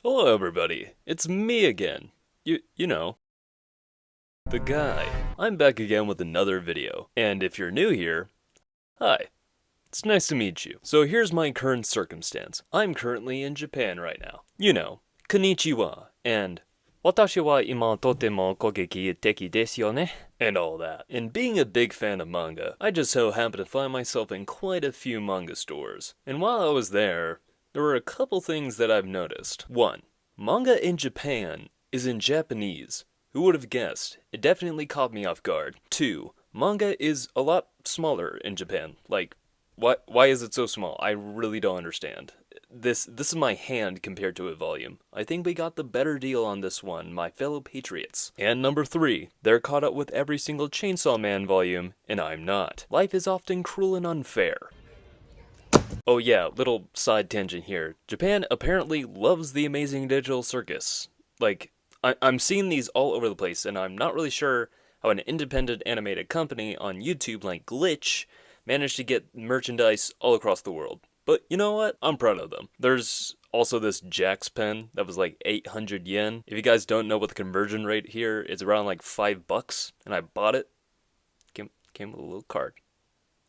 Hello everybody, it's me again. You know, the guy. I'm back again with another video, and if you're new here, hi. It's nice to meet you. So here's my current circumstance. I'm currently in Japan right now. You know, konnichiwa, and watashi wa ima totemo kogeki teki desu yo ne? And all that. And being a big fan of manga, I just so happened to find myself in quite a few manga stores. And while I was there were a couple things that I've noticed. One, manga in Japan is in Japanese. Who would have guessed? It definitely caught me off guard. Two, manga is a lot smaller in Japan. Like, why is it so small? I really don't understand. This is my hand compared to a volume. I think we got the better deal on this one, my fellow patriots. And number three, they're caught up with every single Chainsaw Man volume, and I'm not. Life is often cruel and unfair. Oh yeah, little side tangent here. Japan apparently loves the amazing digital circus. Like, I'm seeing these all over the place, and I'm not really sure how an independent animated company on YouTube like Glitch managed to get merchandise all across the world. But you know what? I'm proud of them. There's also this Jax pen that was like 800 yen. If you guys don't know what the conversion rate here is, around like $5, and I bought it. Came with a little card.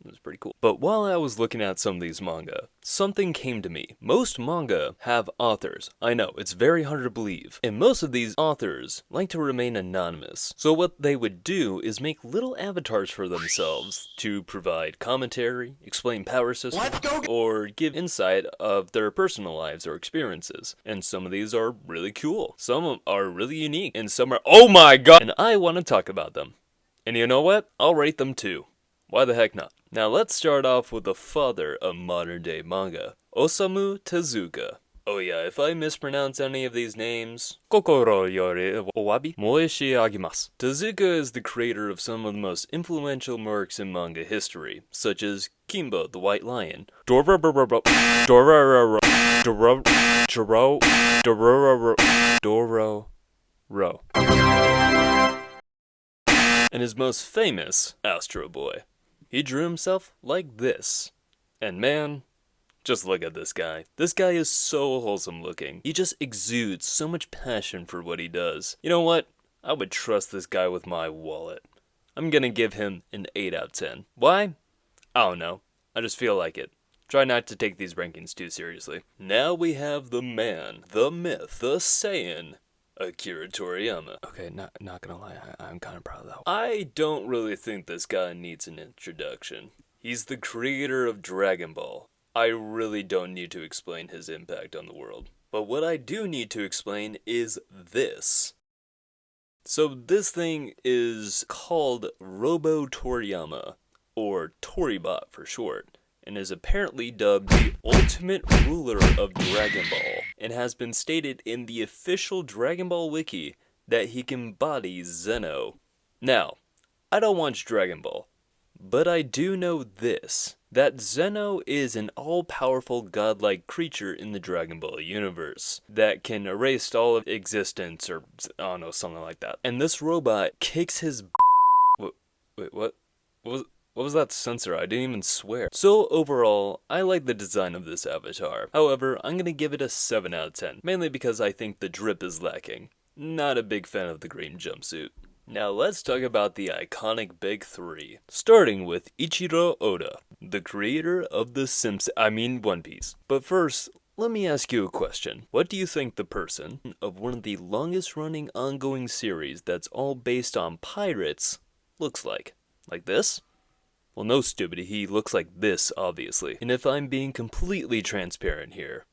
It was pretty cool. But while I was looking at some of these manga, something came to me. Most manga have authors. I know, it's very hard to believe. And most of these authors like to remain anonymous. So what they would do is make little avatars for themselves to provide commentary, explain power systems, or give insight of their personal lives or experiences. And some of these are really cool. Some are really unique. And some are, oh my god! And I want to talk about them. And you know what? I'll rate them too. Why the heck not? Now let's start off with the father of modern day manga, Osamu Tezuka. Oh yeah, if I mispronounce any of these names, kokoro yore owabi moeshi agimasu. Tezuka is the creator of some of the most influential works in manga history, such as Kimbo the White Lion, Dororo, and his most famous, Astro Boy. He drew himself like this. And man, just look at this guy. This guy is so wholesome looking. He just exudes so much passion for what he does. You know what? I would trust this guy with my wallet. I'm gonna give him an 8 out of 10. Why? I don't know. I just feel like it. Try not to take these rankings too seriously. Now we have the man, the myth, the Saiyan, Akira Toriyama. Okay, not gonna lie, I'm kind of proud of that one. I don't really think this guy needs an introduction. He's the creator of Dragon Ball. I really don't need to explain his impact on the world. But what I do need to explain is this. So this thing is called Robo Toriyama, or Toribot for short, and is apparently dubbed the ultimate ruler of Dragon Ball, and has been stated in the official Dragon Ball wiki that he can embody Zeno. Now, I don't watch Dragon Ball, but I do know this, that Zeno is an all-powerful godlike creature in the Dragon Ball universe that can erase all of existence, or I don't know, something like that. And this robot kicks his Wait, what? What was that censor? I didn't even swear. So overall, I like the design of this avatar. However, I'm gonna give it a 7 out of 10, mainly because I think the drip is lacking. Not a big fan of the green jumpsuit. Now let's talk about the iconic big three, starting with Ichiro Oda, the creator of One Piece. But first, let me ask you a question. What do you think the person of one of the longest running ongoing series that's all based on pirates looks like? Like this? Well, no, stupid, he looks like this, obviously. And if I'm being completely transparent here,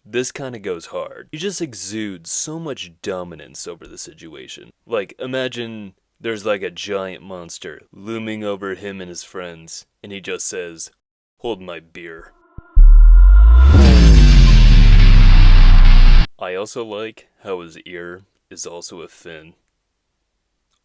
this kinda goes hard. He just exudes so much dominance over the situation. Like, imagine there's like a giant monster looming over him and his friends, and he just says, "Hold my beer." I also like how his ear is also a fin.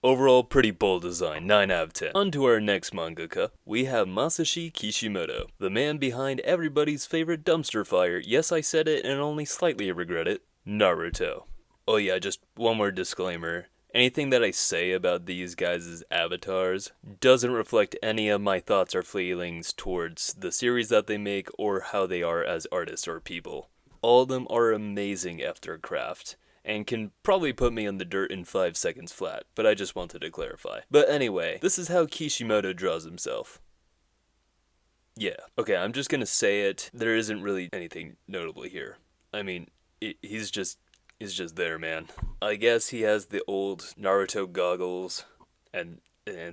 Overall, pretty bold design, 9 out of 10. On to our next mangaka. We have Masashi Kishimoto, the man behind everybody's favorite dumpster fire. Yes, I said it and only slightly regret it. Naruto. Oh yeah, just one more disclaimer. Anything that I say about these guys' avatars doesn't reflect any of my thoughts or feelings towards the series that they make or how they are as artists or people. All of them are amazing after craft, and can probably put me in the dirt in 5 seconds flat, but I just wanted to clarify. But anyway, this is how Kishimoto draws himself. Yeah, okay, I'm just gonna say it. There isn't really anything notable here. I mean, he's just there, man. I guess he has the old Naruto goggles and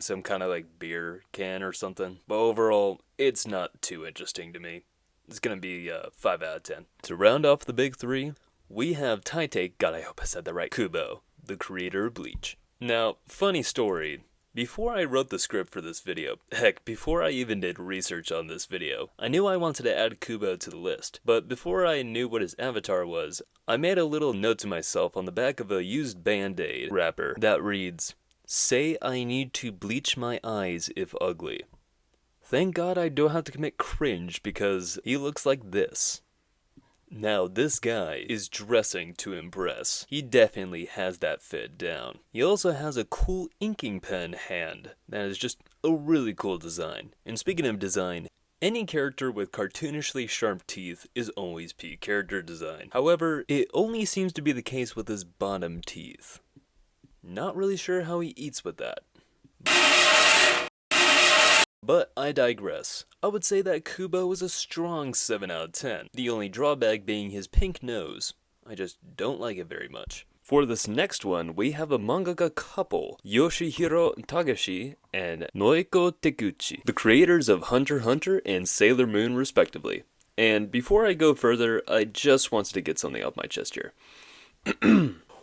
some kind of like beer can or something. But overall, it's not too interesting to me. It's gonna be 5 out of 10. To round off the big three, we have Taite, God I hope I said that right, Kubo, the creator of Bleach. Now, funny story. Before I wrote the script for this video, heck, before I even did research on this video, I knew I wanted to add Kubo to the list. But before I knew what his avatar was, I made a little note to myself on the back of a used Band-Aid wrapper that reads, "Say I need to bleach my eyes if ugly." Thank God I don't have to commit cringe because he looks like this. Now, this guy is dressing to impress. He definitely has that fit down. He also has a cool inking pen hand. That is just a really cool design. And speaking of design, any character with cartoonishly sharp teeth is always peak character design. However, it only seems to be the case with his bottom teeth. Not really sure how he eats with that. But I digress. I would say that Kubo is a strong 7 out of 10, the only drawback being his pink nose. I just don't like it very much. For this next one, we have a mangaka couple, Yoshihiro Tagashi and Noeko Tekuchi, the creators of Hunter x Hunter and Sailor Moon respectively. And before I go further, I just wanted to get something off my chest here.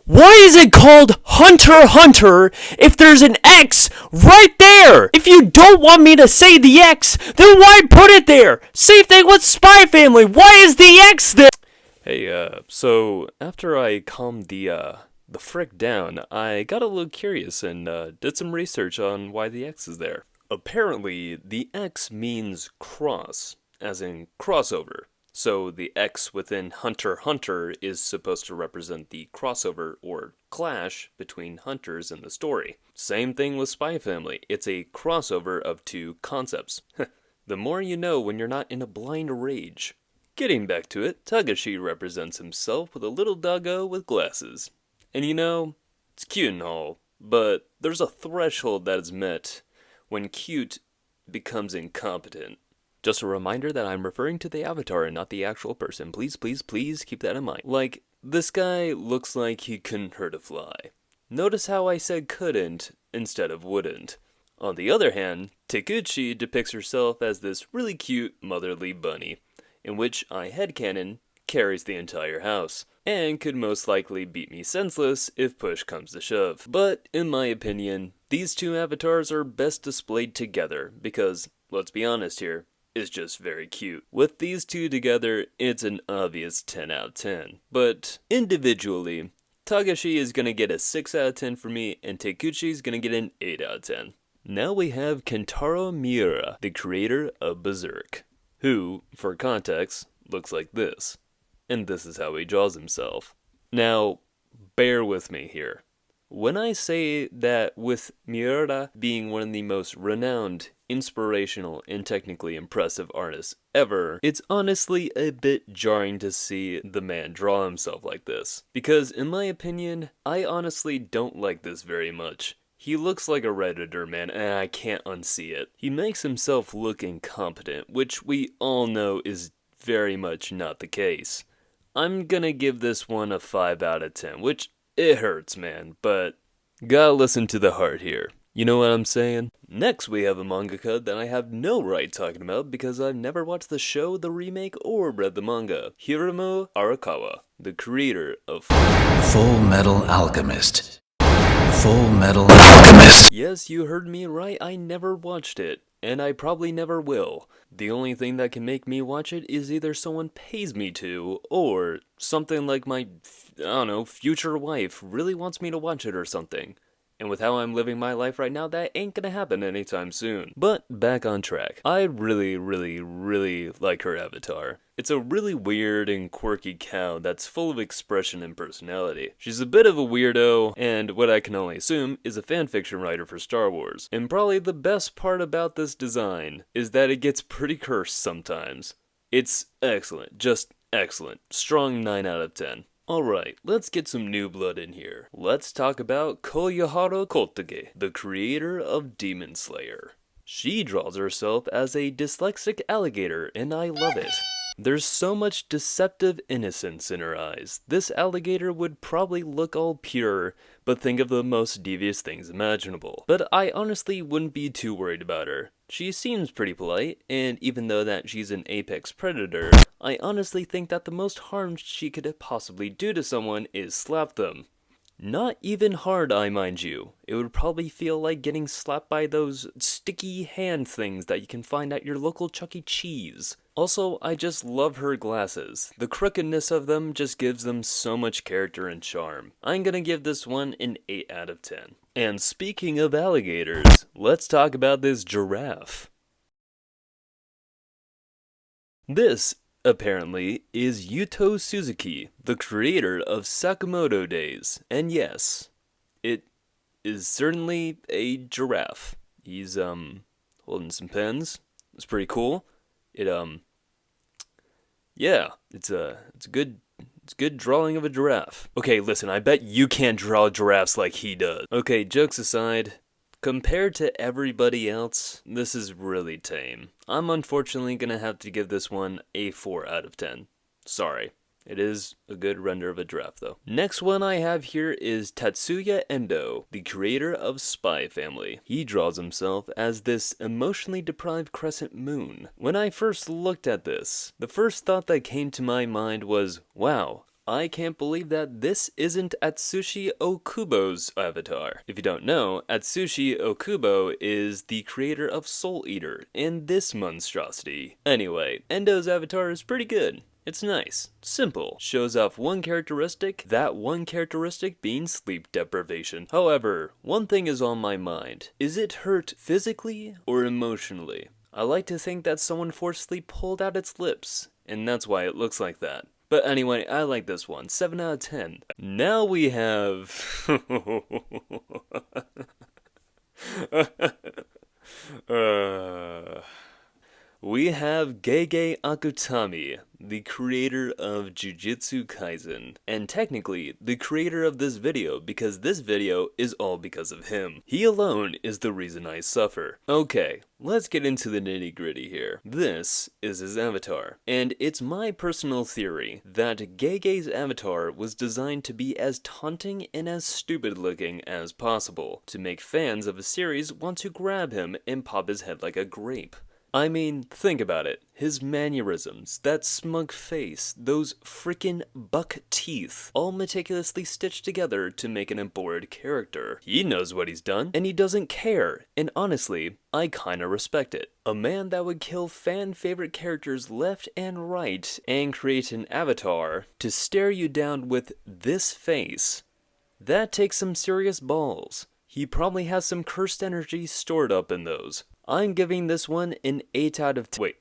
Why is it called Hunter x Hunter if there's an X right there? If you don't want me to say the X, then why put it there? Same thing with Spy Family. Why is the X there? Hey, so after I calmed the frick down, I got a little curious and did some research on why the X is there. Apparently, the X means cross, as in crossover. So the X within Hunter x Hunter is supposed to represent the crossover or clash between hunters in the story. Same thing with Spy Family. It's a crossover of two concepts. The more you know when you're not in a blind rage. Getting back to it, Tagashi represents himself with a little doggo with glasses. And you know, it's cute and all, but there's a threshold that is met when cute becomes incompetent. Just a reminder that I'm referring to the avatar and not the actual person. Please, please, please keep that in mind. Like, this guy looks like he couldn't hurt a fly. Notice how I said couldn't instead of wouldn't. On the other hand, Tekuchi depicts herself as this really cute motherly bunny, in which I headcanon carries the entire house, and could most likely beat me senseless if push comes to shove. But, in my opinion, these two avatars are best displayed together, because, let's be honest here, is just very cute. With these two together, it's an obvious 10 out of 10. But individually, Tagashi is gonna get a 6 out of 10 for me, and Tekuchi is gonna get an 8 out of 10. Now we have Kentaro Miura, the creator of Berserk, who, for context, looks like this. And this is how he draws himself. Now, bear with me here. When I say that with Miura being one of the most renowned, inspirational, and technically impressive artists ever, it's honestly a bit jarring to see the man draw himself like this. Because in my opinion, I honestly don't like this very much. He looks like a Redditor, man, and I can't unsee it. He makes himself look incompetent, which we all know is very much not the case. I'm gonna give this one a 5 out of 10, which it hurts, man, but gotta listen to the heart here. You know what I'm saying? Next, we have a mangaka that I have no right talking about because I've never watched the show, the remake, or read the manga. Hiru Arakawa, the creator of Full Metal Alchemist. Full Metal Alchemist. Yes, you heard me right, I never watched it, and I probably never will. The only thing that can make me watch it is either someone pays me to, or something like my, I don't know, future wife really wants me to watch it or something. And with how I'm living my life right now, that ain't gonna happen anytime soon. But back on track. I really like her avatar. It's a really weird and quirky cow that's full of expression and personality. She's a bit of a weirdo, and what I can only assume is a fanfiction writer for Star Wars. And probably the best part about this design is that it gets pretty cursed sometimes. It's excellent, just Excellent. Strong 9 out of 10. Alright, let's get some new blood in here. Let's talk about Koyoharu Kotage, the creator of Demon Slayer. She draws herself as a dyslexic alligator, and I love it. There's so much deceptive innocence in her eyes. This alligator would probably look all pure, but think of the most devious things imaginable. But I honestly wouldn't be too worried about her. She seems pretty polite, and even though that she's an apex predator, I honestly think that the most harm she could possibly do to someone is slap them. Not even hard, I mind you. It would probably feel like getting slapped by those sticky hand things that you can find at your local Chuck E. Cheese. Also, I just love her glasses. The crookedness of them just gives them so much character and charm. I'm gonna give this one an 8 out of 10. And speaking of alligators, let's talk about this giraffe. This, apparently, is Yuto Suzuki, the creator of Sakamoto Days. And yes, it is certainly a giraffe. He's, holding some pens. It's pretty cool. Yeah, it's a good drawing of a giraffe. Okay, listen, I bet you can't draw giraffes like he does. Okay, jokes aside, compared to everybody else, this is really tame. I'm unfortunately gonna have to give this one a 4 out of 10. Sorry. It is a good render of a giraffe, though. Next one I have here is Tatsuya Endo, the creator of Spy Family. He draws himself as this emotionally deprived crescent moon. When I first looked at this, the first thought that came to my mind was, wow, I can't believe that this isn't Atsushi Okubo's avatar. If you don't know, Atsushi Okubo is the creator of Soul Eater and this monstrosity. Anyway, Endo's avatar is pretty good. It's nice, simple, shows off one characteristic, that one characteristic being sleep deprivation. However, one thing is on my mind. Is it hurt physically or emotionally? I like to think that someone forcefully pulled out its lips, and that's why it looks like that. But anyway, I like this one, 7 out of 10. Now we have... We have Gege Akutami, the creator of Jujutsu Kaisen, and technically the creator of this video because this video is all because of him. He alone is the reason I suffer. Okay, let's get into the nitty-gritty here. This is his avatar, and it's my personal theory that Gege's avatar was designed to be as taunting and as stupid looking as possible, to make fans of a series want to grab him and pop his head like a grape. I mean, think about it. His mannerisms, that smug face, those frickin' buck teeth, all meticulously stitched together to make an abhorred character. He knows what he's done, and he doesn't care, and honestly, I kinda respect it. A man that would kill fan-favorite characters left and right, and create an avatar to stare you down with this face, that takes some serious balls. He probably has some cursed energy stored up in those. I'm giving this one an 8 out of 10.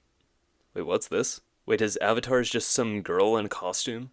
Wait, what's this? Wait, his avatar is just some girl in a costume?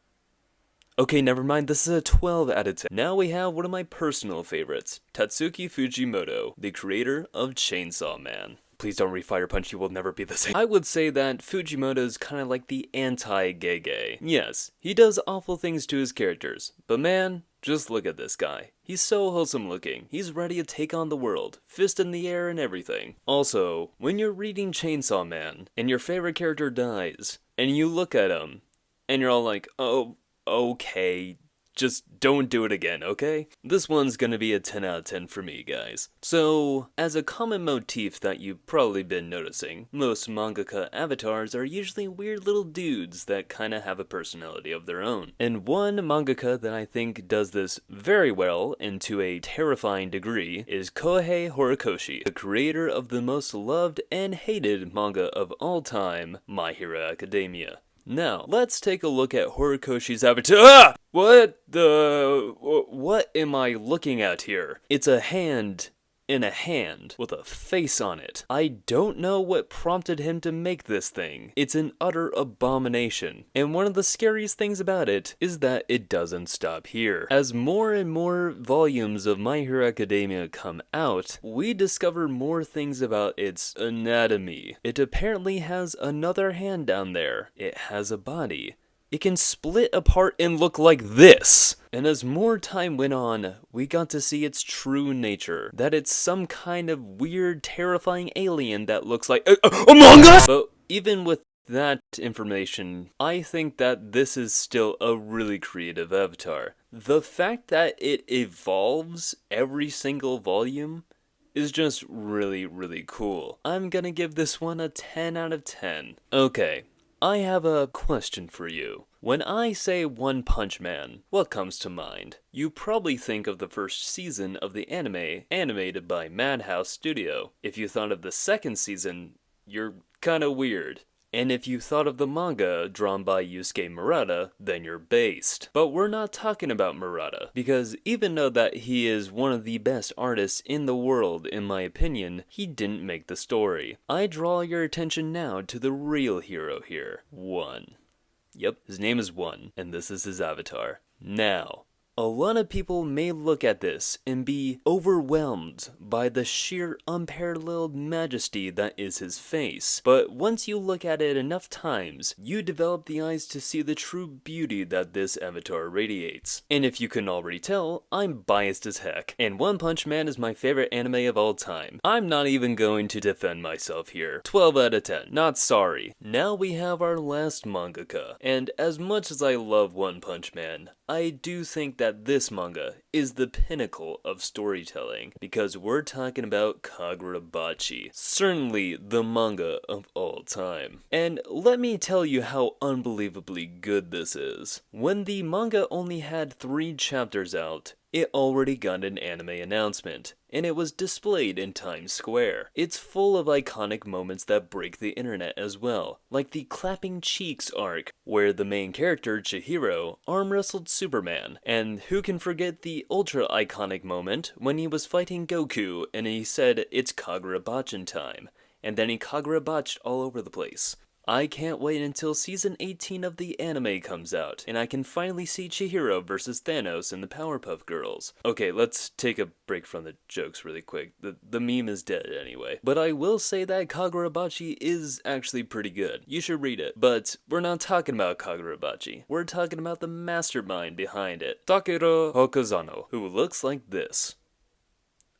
Okay, never mind, this is a 12 out of 10. Now we have one of my personal favorites, Tatsuki Fujimoto, the creator of Chainsaw Man. Please don't refire punch, you will never be the same. I would say that Fujimoto's kind of like the anti-Gege. Yes, he does awful things to his characters, but man, just look at this guy. He's so wholesome looking. He's ready to take on the world, fist in the air and everything. Also, when you're reading Chainsaw Man, and your favorite character dies, and you look at him, and you're all like, oh, okay, just don't do it again, okay? This one's gonna be a 10 out of 10 for me, guys. So, as a common motif that you've probably been noticing, most mangaka avatars are usually weird little dudes that kinda have a personality of their own. And one mangaka that I think does this very well, and to a terrifying degree, is Kohei Horikoshi, the creator of the most loved and hated manga of all time, My Hero Academia. Now, let's take a look at Horikoshi's avatar. Ah! What am I looking at here? It's a hand in a hand with a face on it. I don't know what prompted him to make this thing. It's an utter abomination. And one of the scariest things about it is that it doesn't stop here. As more and more volumes of My Hero Academia come out, we discover more things about its anatomy. It apparently has another hand down there. It has a body. it can split apart and look like this. And as more time went on, we got to see its true nature. That it's some kind of weird, terrifying alien that looks like Among Us! But even with that information, I think that this is still a really creative avatar. The fact that it evolves every single volume is just really, really cool. I'm gonna give this one a 10 out of 10. Okay, I have a question for you. When I say One Punch Man, what comes to mind? You probably think of the first season of the anime, animated by Madhouse Studio. If you thought of the second season, you're kinda weird. And if you thought of the manga drawn by Yusuke Murata, then you're based. But we're not talking about Murata, because even though that he is one of the best artists in the world, in my opinion, he didn't make the story. I draw your attention now to the real hero here, One. Yep, his name is One, and this is his avatar. Now, a lot of people may look at this and be overwhelmed by the sheer unparalleled majesty that is his face. But once you look at it enough times, you develop the eyes to see the true beauty that this avatar radiates. And if you couldn't already tell, I'm biased as heck, and One Punch Man is my favorite anime of all time. I'm not even going to defend myself here. 12 out of 10, not sorry. Now we have our last mangaka, and as much as I love One Punch Man, I do think that this manga is the pinnacle of storytelling, because we're talking about Kagurabachi, certainly the manga of all time. And let me tell you how unbelievably good this is. When the manga only had 3 chapters out, it already got an anime announcement, and it was displayed in Times Square. It's full of iconic moments that break the internet as well, like the clapping cheeks arc, where the main character, Chihiro, arm wrestled Superman. And who can forget the ultra iconic moment when he was fighting Goku and he said, "It's Kagurabachin time," and then he Kagurabached all over the place. I can't wait until season 18 of the anime comes out, and I can finally see Chihiro versus Thanos and the Powerpuff Girls. Okay, let's take a break from the jokes really quick. The meme is dead anyway. But I will say that Kagurabachi is actually pretty good. You should read it. But we're not talking about Kagurabachi. We're talking about the mastermind behind it, Takeru Hokusano, who looks like this.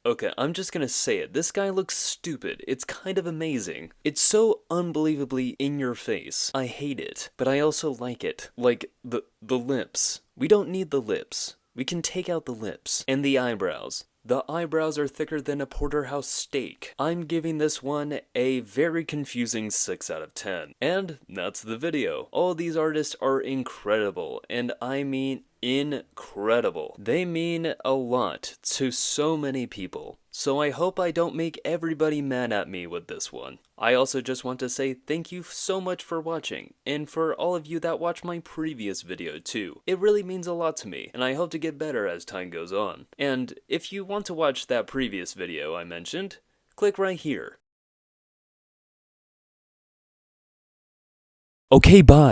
Okay, I'm just gonna say it. This guy looks stupid. It's kind of amazing. It's so unbelievably in your face. I hate it, but I also like it. Like, the lips. We don't need the lips. We can take out the lips. And the eyebrows. The eyebrows are thicker than a porterhouse steak. I'm giving this one a very confusing 6 out of 10. And that's the video. All these artists are incredible, and I mean incredible. They mean a lot to so many people. So I hope I don't make everybody mad at me with this one. I also just want to say thank you so much for watching, and for all of you that watched my previous video too. It really means a lot to me, and I hope to get better as time goes on. And if you want to watch that previous video I mentioned, click right here. Okay, bye.